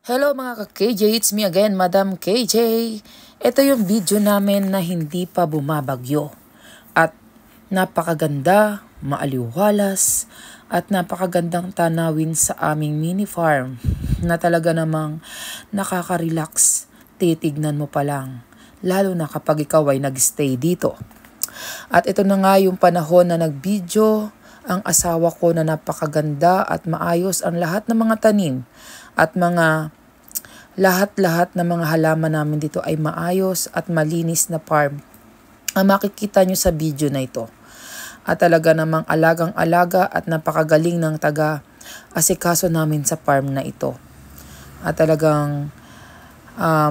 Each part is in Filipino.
Hello mga ka-KJ, it's me again, Madam KJ. Ito yung video namin na hindi pa bumabagyo. At napakaganda, maaliwalas, at napakagandang tanawin sa aming mini farm na talaga namang nakaka-relax. Titignan mo pa lang, lalo na kapag ikaw ay nag-stay dito. At ito na nga yung panahon na nag-video ang asawa ko na napakaganda at maayos ang lahat ng mga tanim at lahat-lahat ng mga halaman namin dito ay maayos at malinis na farm. Ang makikita nyo sa video na ito. At talaga namang alagang-alaga at napakagaling ng taga-asikaso namin sa farm na ito. At talagang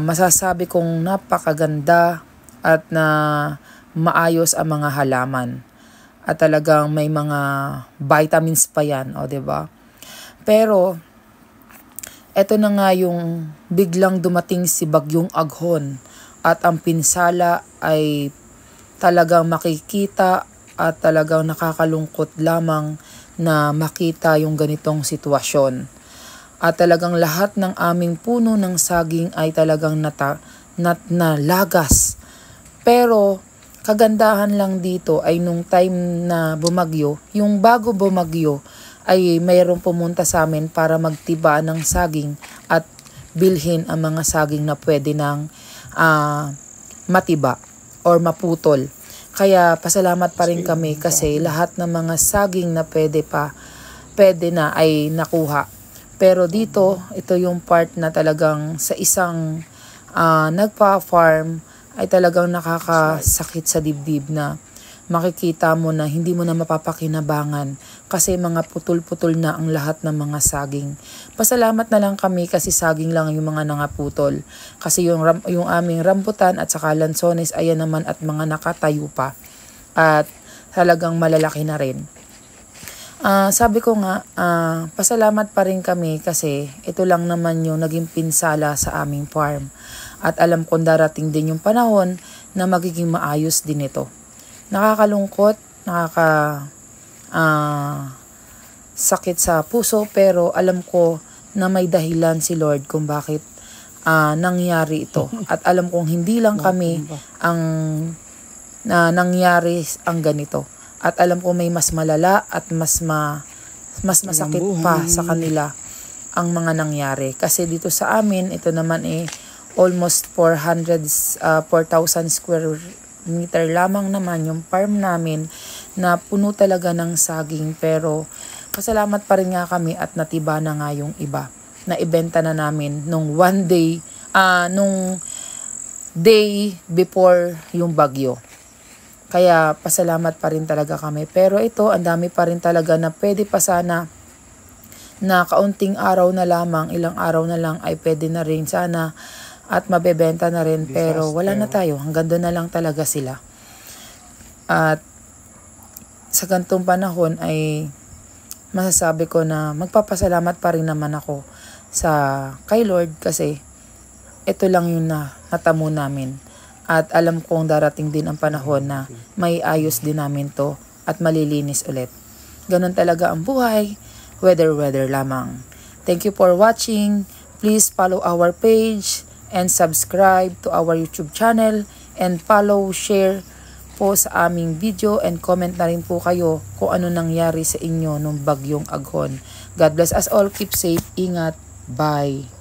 masasabi kong napakaganda at na maayos ang mga halaman. At talagang may mga vitamins pa yan, o 'di ba? Pero eto na nga yung biglang dumating si Bagyong Aghon at ang pinsala ay talagang makikita at talagang nakakalungkot lamang na makita yung ganitong sitwasyon. At talagang lahat ng aming puno ng saging ay talagang nalagas. Pero kagandahan lang dito ay nung time na bumagyo, yung bago bumagyo, ay mayroong pumunta sa amin para magtiba ng saging at bilhin ang mga saging na pwede nang matiba or maputol. Kaya pasalamat pa rin kami kasi lahat ng mga saging na pwede na ay nakuha. Pero dito, ito yung part na talagang sa isang nagpa-farm ay talagang nakakasakit sa dibdib na makikita mo na hindi mo na mapapakinabangan kasi mga putol-putol na ang lahat ng mga saging. Pasalamat na lang kami kasi saging lang yung mga nangaputol. Kasi yung aming rambutan at saka lansones ayan naman at mga nakatayo pa. At talagang malalaki na rin. Sabi ko nga, pasalamat pa rin kami kasi ito lang naman yung naging pinsala sa aming farm. At alam kong darating din yung panahon na magiging maayos din ito. Nakakalungkot, sakit sa puso pero alam ko na may dahilan si Lord kung bakit nangyari ito. At alam kong hindi lang kami ang nangyari ang ganito. At alam ko may mas malala at mas masakit pa sa kanila ang mga nangyari. Kasi dito sa amin, ito naman almost 4,000 square meter lamang naman yung farm namin na puno talaga ng saging. Pero pasalamat pa rin nga kami at natiba na nga yung iba. Na ibenta na namin nung nung day before yung bagyo. Kaya pasalamat pa rin talaga kami. Pero ito, ang dami pa rin talaga na pwede pa sana na kaunting araw na lamang, ilang araw na lang ay pwede na rin sana at mabebenta na rin. Pero wala na tayo. Hanggang doon na lang talaga sila. At sa ganitong panahon ay masasabi ko na magpapasalamat pa rin naman ako kay Lord kasi ito lang yung natamo namin. At alam kong darating din ang panahon na may ayos din namin to at malilinis ulit. Ganun talaga ang buhay, weather lamang. Thank you for watching. Please follow our page and subscribe to our YouTube channel and follow, share po sa aming video and comment na rin po kayo kung ano nangyari sa inyo nung Bagyong Aghon. God bless us all. Keep safe. Ingat. Bye.